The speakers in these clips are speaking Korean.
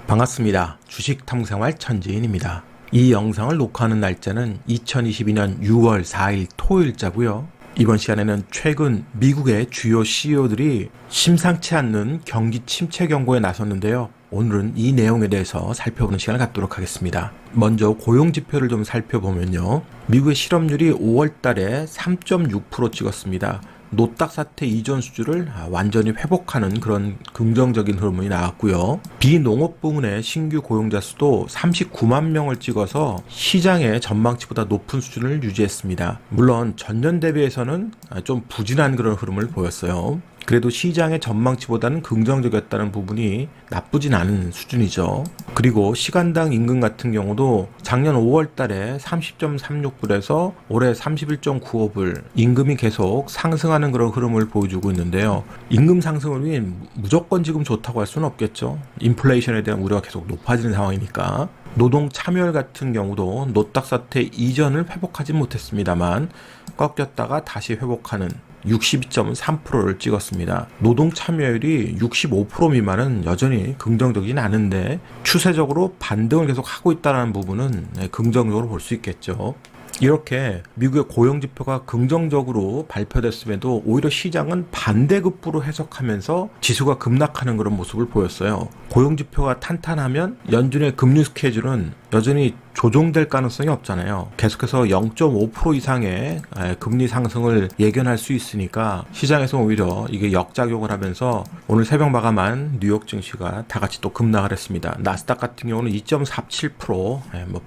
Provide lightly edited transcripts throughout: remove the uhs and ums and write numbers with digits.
반갑습니다. 주식탐구생활 천지인입니다. 이 영상을 녹화하는 날짜는 2022년 6월 4일 토요일자고요. 이번 시간에는 최근 미국의 주요 CEO들이 심상치 않는 경기 침체 경고에 나섰는데요. 오늘은 이 내용에 대해서 살펴보는 시간을 갖도록 하겠습니다. 먼저 고용지표를 좀 살펴보면요. 미국의 실업률이 5월 달에 3.6% 찍었습니다. 노딱 사태 이전 수준을 완전히 회복하는 그런 긍정적인 흐름이 나왔고요. 비농업 부문의 신규 고용자 수도 39만 명을 찍어서 시장의 전망치보다 높은 수준을 유지했습니다. 물론 전년 대비해서는 좀 부진한 그런 흐름을 보였어요. 그래도 시장의 전망치보다는 긍정적이었다는 부분이 나쁘진 않은 수준이죠. 그리고 시간당 임금 같은 경우도 작년 5월 달에 30.36불에서 올해 31.95불 임금이 계속 상승하는 그런 흐름을 보여주고 있는데요. 임금 상승률이 무조건 지금 좋다고 할 수는 없겠죠. 인플레이션에 대한 우려가 계속 높아지는 상황이니까. 노동 참여율 같은 경우도 노딱 사태 이전을 회복하지 못했습니다만 꺾였다가 다시 회복하는 62.3%를 찍었습니다. 노동 참여율이 65% 미만은 여전히 긍정적이진 않은데 추세적으로 반등을 계속 하고 있다는 부분은 긍정적으로 볼 수 있겠죠. 이렇게 미국의 고용지표가 긍정적으로 발표됐음에도 오히려 시장은 반대급부로 해석하면서 지수가 급락하는 그런 모습을 보였어요. 고용지표가 탄탄하면 연준의 금리 스케줄은 여전히 조정될 가능성이 없잖아요. 계속해서 0.5% 이상의 금리 상승을 예견할 수 있으니까 시장에서 오히려 이게 역작용을 하면서 오늘 새벽 마감한 뉴욕 증시가 다 같이 또 급락을 했습니다. 나스닥 같은 경우는 2.47%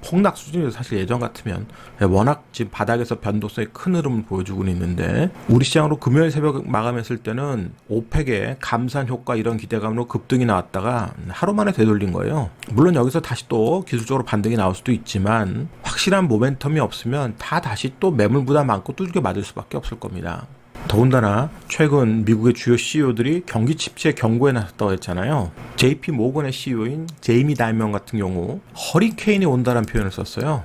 폭락 수준이죠. 사실 예전 같으면 워낙 지금 바닥에서 변동성이 큰 흐름을 보여주고 있는데 우리 시장으로 금요일 새벽 마감했을 때는 오펙의 감산 효과 이런 기대감으로 급등이 나왔다가 하루 만에 되돌린 거예요. 물론 여기서 다시 또 기술적으로 반등이 나올 수도 있지만 확실한 모멘텀이 없으면 다 다시 또 매물보다 많고 두들겨 맞을 수밖에 없을 겁니다. 더군다나 최근 미국의 주요 CEO들이 경기 침체 경고에 나섰다고 했잖아요. JP 모건의 CEO인 제이미 다이먼 같은 경우 허리케인이 온다는 표현을 썼어요.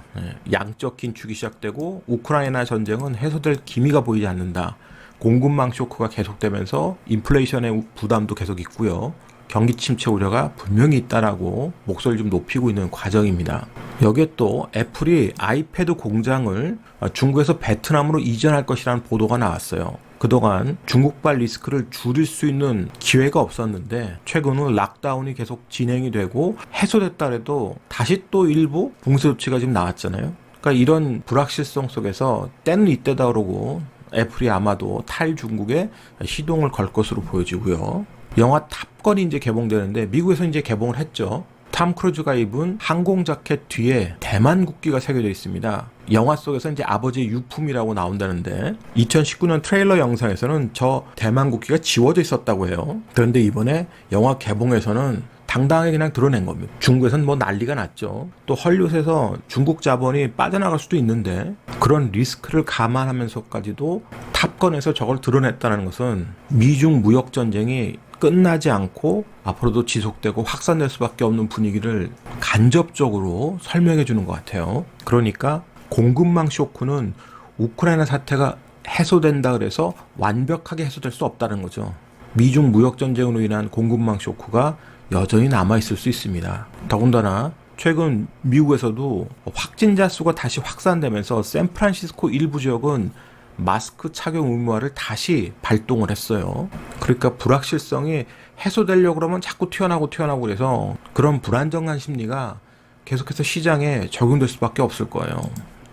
양적 긴축이 시작되고 우크라이나 전쟁은 해소될 기미가 보이지 않는다. 공급망 쇼크가 계속되면서 인플레이션의 부담도 계속 있고요. 경기 침체 우려가 분명히 있다라고 목소리를 좀 높이고 있는 과정입니다. 여기에 또 애플이 아이패드 공장을 중국에서 베트남으로 이전할 것이라는 보도가 나왔어요. 그동안 중국발 리스크를 줄일 수 있는 기회가 없었는데 최근은 락다운이 계속 진행이 되고 해소됐다 해도 다시 또 일부 봉쇄 조치가 지금 나왔잖아요. 그러니까 이런 불확실성 속에서 때는 이때다 그러고 애플이 아마도 탈중국에 시동을 걸 것으로 보여지고요. 영화 탑건이 이제 개봉되는데 미국에서 이제 개봉을 했죠. 탐 크루즈가 입은 항공 자켓 뒤에 대만 국기가 새겨져 있습니다. 영화 속에서 이제 아버지의 유품이라고 나온다는데 2019년 트레일러 영상에서는 저 대만 국기가 지워져 있었다고 해요. 그런데 이번에 영화 개봉에서는 당당하게 그냥 드러낸 겁니다. 중국에서는 뭐 난리가 났죠. 또 헐리우드에서 중국 자본이 빠져나갈 수도 있는데 그런 리스크를 감안하면서까지도 탑건에서 저걸 드러냈다는 것은 미중 무역 전쟁이 끝나지 않고 앞으로도 지속되고 확산될 수밖에 없는 분위기를 간접적으로 설명해 주는 것 같아요. 그러니까 공급망 쇼크는 우크라이나 사태가 해소된다 그래서 완벽하게 해소될 수 없다는 거죠. 미중 무역 전쟁으로 인한 공급망 쇼크가 여전히 남아있을 수 있습니다. 더군다나 최근 미국에서도 확진자 수가 다시 확산되면서 샌프란시스코 일부 지역은 마스크 착용 의무화를 다시 발동을 했어요. 그러니까 불확실성이 해소되려고 그러면 자꾸 튀어나오고 그래서 그런 불안정한 심리가 계속해서 시장에 적용될 수밖에 없을 거예요.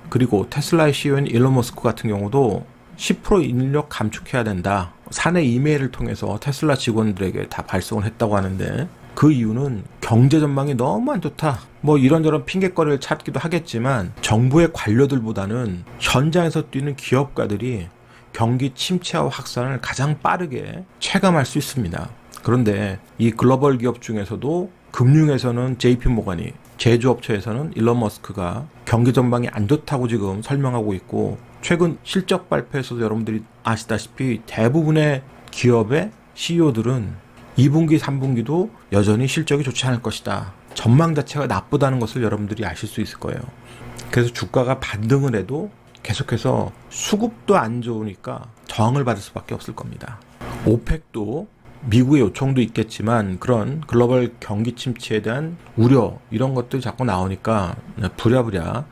그리고 테슬라의 CEO인 일론 머스크 같은 경우도 10% 인력 감축해야 된다. 사내 이메일을 통해서 테슬라 직원들에게 다 발송을 했다고 하는데 그 이유는 경제 전망이 너무 안 좋다. 뭐 이런저런 핑계거리를 찾기도 하겠지만 정부의 관료들보다는 현장에서 뛰는 기업가들이 경기 침체와 확산을 가장 빠르게 체감할 수 있습니다. 그런데 이 글로벌 기업 중에서도 금융에서는 JP 모건이, 제조업체에서는 일론 머스크가 경기 전망이 안 좋다고 지금 설명하고 있고 최근 실적 발표에서도 여러분들이 아시다시피 대부분의 기업의 CEO들은 2분기, 3분기도 여전히 실적이 좋지 않을 것이다. 전망 자체가 나쁘다는 것을 여러분들이 아실 수 있을 거예요. 그래서 주가가 반등을 해도 계속해서 수급도 안 좋으니까 저항을 받을 수밖에 없을 겁니다. 오펙도 미국의 요청도 있겠지만 그런 글로벌 경기 침체에 대한 우려 이런 것들이 자꾸 나오니까 부랴부랴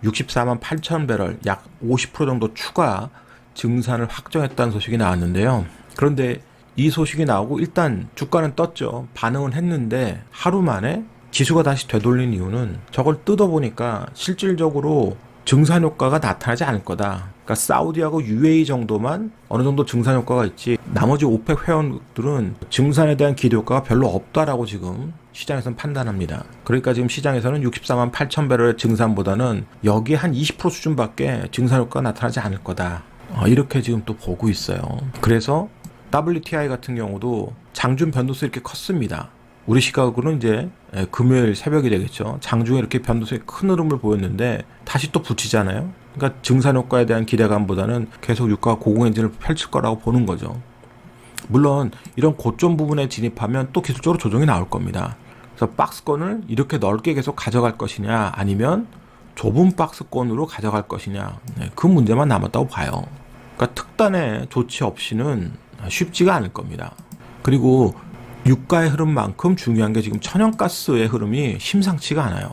64만 8천 배럴 약 50% 정도 추가 증산을 확정했다는 소식이 나왔는데요. 그런데 이 소식이 나오고 일단 주가는 떴죠. 반응은 했는데 하루 만에 지수가 다시 되돌린 이유는 저걸 뜯어보니까 실질적으로 증산 효과가 나타나지 않을 거다. 그러니까 사우디하고 UAE 정도만 어느 정도 증산 효과가 있지 나머지 오펙 회원들은 증산에 대한 기대 효과가 별로 없다라고 지금 시장에서는 판단합니다. 그러니까 지금 시장에서는 64만 8천 배럴의 증산보다는 여기에 한 20% 수준밖에 증산 효과가 나타나지 않을 거다. 이렇게 지금 또 보고 있어요. 그래서 WTI 같은 경우도 장중 변동수 이렇게 컸습니다. 우리 시각으로는 이제 금요일 새벽이 되겠죠. 장중에 이렇게 변동수의 큰 흐름을 보였는데 다시 또 붙이잖아요. 그러니까 증산 효과에 대한 기대감보다는 계속 유가가 고공행진을 펼칠 거라고 보는 거죠. 물론 이런 고점 부분에 진입하면 또 기술적으로 조정이 나올 겁니다. 그래서 박스권을 이렇게 넓게 계속 가져갈 것이냐 아니면 좁은 박스권으로 가져갈 것이냐 그 문제만 남았다고 봐요. 그러니까 특단의 조치 없이는 쉽지가 않을 겁니다. 그리고 유가의 흐름만큼 중요한 게 지금 천연가스의 흐름이 심상치가 않아요.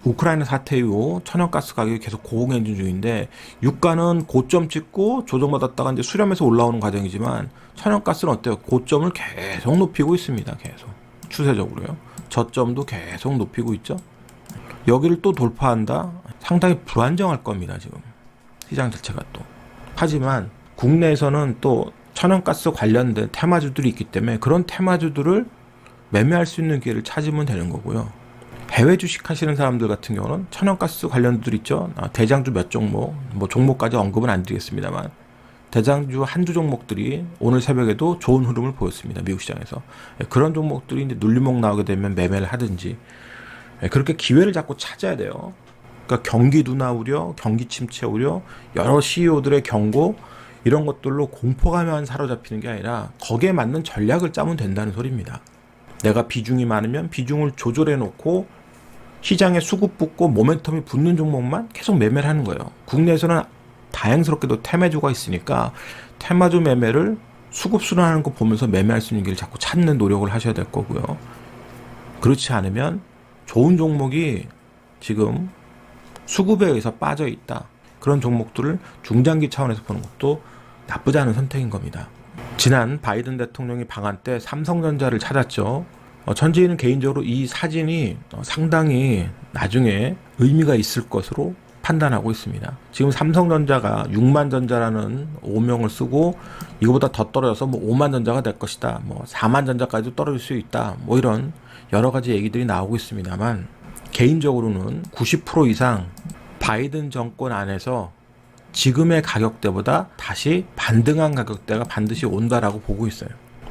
우크라이나 사태 이후 천연가스 가격이 계속 고공행진 중인데 유가는 고점 찍고 조정받았다가 이제 수렴해서 올라오는 과정이지만 천연가스는 어때요? 고점을 계속 높이고 있습니다. 계속 추세적으로요. 저점도 계속 높이고 있죠. 여기를 또 돌파한다? 상당히 불안정할 겁니다. 지금 시장 자체가 또. 하지만 국내에서는 또 천연가스 관련된 테마주들이 있기 때문에 그런 테마주들을 매매할 수 있는 기회를 찾으면 되는 거고요. 해외 주식 하시는 사람들 같은 경우는 천연가스 관련주들 있죠. 대장주 몇 종목, 뭐 종목까지 언급은 안 드리겠습니다만 대장주 한두 종목들이 오늘 새벽에도 좋은 흐름을 보였습니다. 미국 시장에서. 그런 종목들이 이제 눌림목 나오게 되면 매매를 하든지 그렇게 기회를 자꾸 찾아야 돼요. 그러니까 경기 둔화 우려, 경기 침체 우려, 여러 CEO들의 경고 이런 것들로 공포감에만 사로잡히는 게 아니라 거기에 맞는 전략을 짜면 된다는 소리입니다. 내가 비중이 많으면 비중을 조절해 놓고 시장에 수급 붙고 모멘텀이 붙는 종목만 계속 매매를 하는 거예요. 국내에서는 다행스럽게도 테마주가 있으니까 테마주 매매를 수급 순환하는 거 보면서 매매할 수 있는 길을 자꾸 찾는 노력을 하셔야 될 거고요. 그렇지 않으면 좋은 종목이 지금 수급에 의해서 빠져 있다. 그런 종목들을 중장기 차원에서 보는 것도 나쁘지 않은 선택인 겁니다. 지난 바이든 대통령이 방한 때 삼성전자를 찾았죠. 천지인은 개인적으로 이 사진이 상당히 나중에 의미가 있을 것으로 판단하고 있습니다. 지금 삼성전자가 6만 전자라는 오명을 쓰고 이거보다 더 떨어져서 뭐 5만 전자가 될 것이다. 뭐 4만 전자까지도 떨어질 수 있다. 뭐 이런 여러 가지 얘기들이 나오고 있습니다만 개인적으로는 90% 이상 바이든 정권 안에서 지금의 가격대보다 다시 반등한 가격대가 반드시 온다라고 보고 있어요.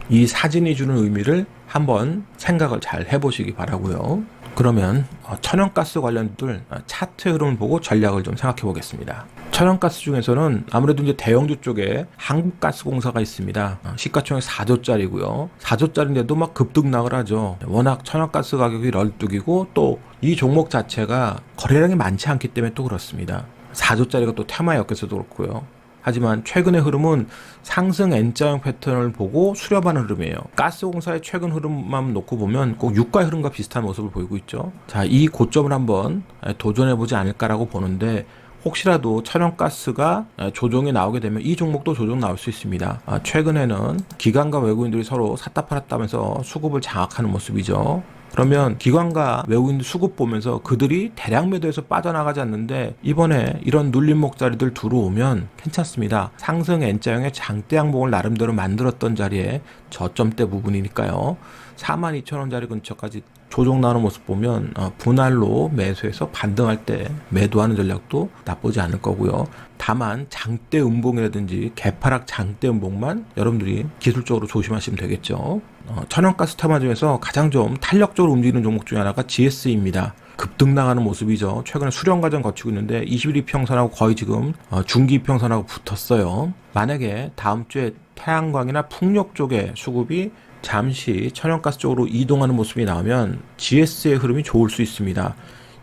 이 사진이 주는 의미를 한번 생각을 잘 해보시기 바라고요. 그러면 천연가스 관련들 차트 흐름을 보고 전략을 좀 생각해 보겠습니다. 천연가스 중에서는 아무래도 이제 대형주 쪽에 한국가스공사가 있습니다. 시가총액 4조짜리고요. 4조짜리인데도 막 급등락을 하죠. 워낙 천연가스 가격이 널뚝이고 또 이 종목 자체가 거래량이 많지 않기 때문에 또 그렇습니다. 4조짜리가 또 테마였겠어도 그렇고요. 하지만 최근의 흐름은 상승 N자형 패턴을 보고 수렴하는 흐름이에요. 가스공사의 최근 흐름만 놓고 보면 꼭 유가의 흐름과 비슷한 모습을 보이고 있죠. 자, 이 고점을 한번 도전해보지 않을까라고 보는데 혹시라도 천연가스가 조정이 나오게 되면 이 종목도 조정 나올 수 있습니다. 최근에는 기관과 외국인들이 서로 샀다 팔았다 하면서 수급을 장악하는 모습이죠. 그러면 기관과 외국인들 수급 보면서 그들이 대량 매도해서 빠져나가지 않는데 이번에 이런 눌림목 자리들 들어오면 괜찮습니다. 상승 N자형의 장대 항목을 나름대로 만들었던 자리에 저점대 부분이니까요. 42,000원짜리 근처까지 조정 나오는 모습 보면 분할로 매수해서 반등할 때 매도하는 전략도 나쁘지 않을 거고요. 다만 장대 음봉이라든지 개파락 장대 음봉만 여러분들이 기술적으로 조심하시면 되겠죠. 천연가스 테마 중에서 가장 좀 탄력적으로 움직이는 종목 중에 하나가 GS입니다. 급등 나가는 모습이죠. 최근에 수렴 과정 거치고 있는데 21이평선하고 거의 지금 중기 이평선하고 붙었어요. 만약에 다음 주에 태양광이나 풍력 쪽의 수급이 잠시 천연가스 쪽으로 이동하는 모습이 나오면 GS의 흐름이 좋을 수 있습니다.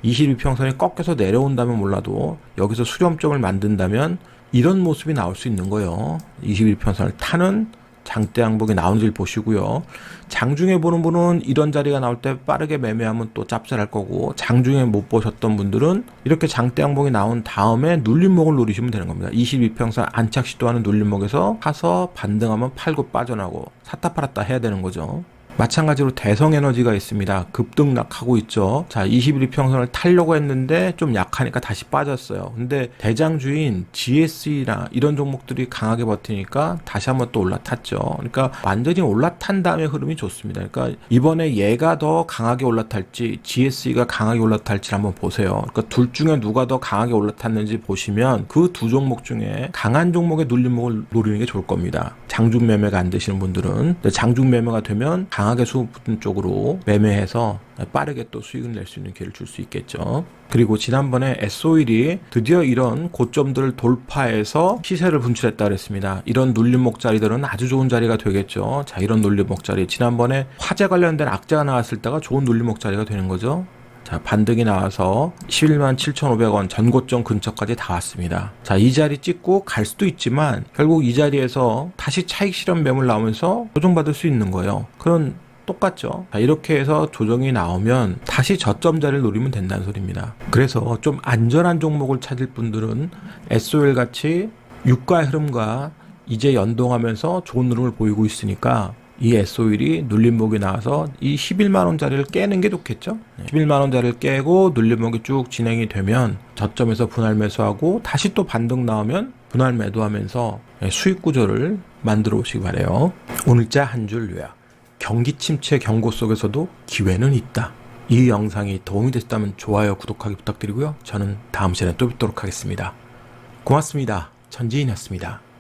22평선이 꺾여서 내려온다면 몰라도 여기서 수렴점을 만든다면 이런 모습이 나올 수 있는 거예요. 21평선을 타는 장대 양봉이 나오는지를 보시고요. 장중에 보는 분은 이런 자리가 나올 때 빠르게 매매하면 또 짭짤할 거고, 장중에 못 보셨던 분들은 이렇게 장대 양봉이 나온 다음에 눌림목을 노리시면 되는 겁니다. 22평선 안착 시도하는 눌림목에서 사서 반등하면 팔고 빠져나고 샀다 팔았다 해야 되는 거죠. 마찬가지로 대성에너지가 있습니다. 급등락하고 있죠. 자, 21평선을 타려고 했는데 좀 약하니까 다시 빠졌어요. 근데 대장주인 GSE나 이런 종목들이 강하게 버티니까 다시 한번 또 올라탔죠. 그러니까 완전히 올라탄 다음에 흐름이 좋습니다. 그러니까 이번에 얘가 더 강하게 올라탈지 GSE가 강하게 올라탈지 한번 보세요. 그러니까 둘 중에 누가 더 강하게 올라탔는지 보시면 그 두 종목 중에 강한 종목의 눌림목을 노리는 게 좋을 겁니다. 장중 매매가 안 되시는 분들은. 장중 매매가 되면 강하게 수급분 쪽으로 매매해서 빠르게 또 수익을 낼 수 있는 기회를 줄 수 있겠죠. 그리고 지난번에 S-오일이 드디어 이런 고점들을 돌파해서 시세를 분출했다 그랬습니다. 이런 눌림목 자리들은 아주 좋은 자리가 되겠죠. 자, 이런 눌림목 자리, 지난번에 화재 관련된 악재가 나왔을 때가 좋은 눌림목 자리가 되는 거죠. 자, 반등이 나와서 11만 7,500원 전고점 근처까지 다 왔습니다. 자, 이 자리 찍고 갈 수도 있지만 결국 이 자리에서 다시 차익 실현 매물 나오면서 조정받을 수 있는 거예요. 그런 똑같죠. 자, 이렇게 해서 조정이 나오면 다시 저점 자리를 노리면 된다는 소리입니다. 그래서 좀 안전한 종목을 찾을 분들은 S-오일 같이 유가의 흐름과 이제 연동하면서 좋은 흐름을 보이고 있으니까 이 S-오일이 눌림목이 나와서 이 11만원짜리를 깨는 게 좋겠죠. 11만원짜리를 깨고 눌림목이 쭉 진행이 되면 저점에서 분할 매수하고 다시 또 반등 나오면 분할 매도하면서 수익 구조를 만들어 오시기 바래요. 오늘자 한 줄 요약. 경기 침체 경고 속에서도 기회는 있다. 이 영상이 도움이 되셨다면 좋아요, 구독하기 부탁드리고요. 저는 다음 시간에 또 뵙도록 하겠습니다. 고맙습니다. 전지인이었습니다.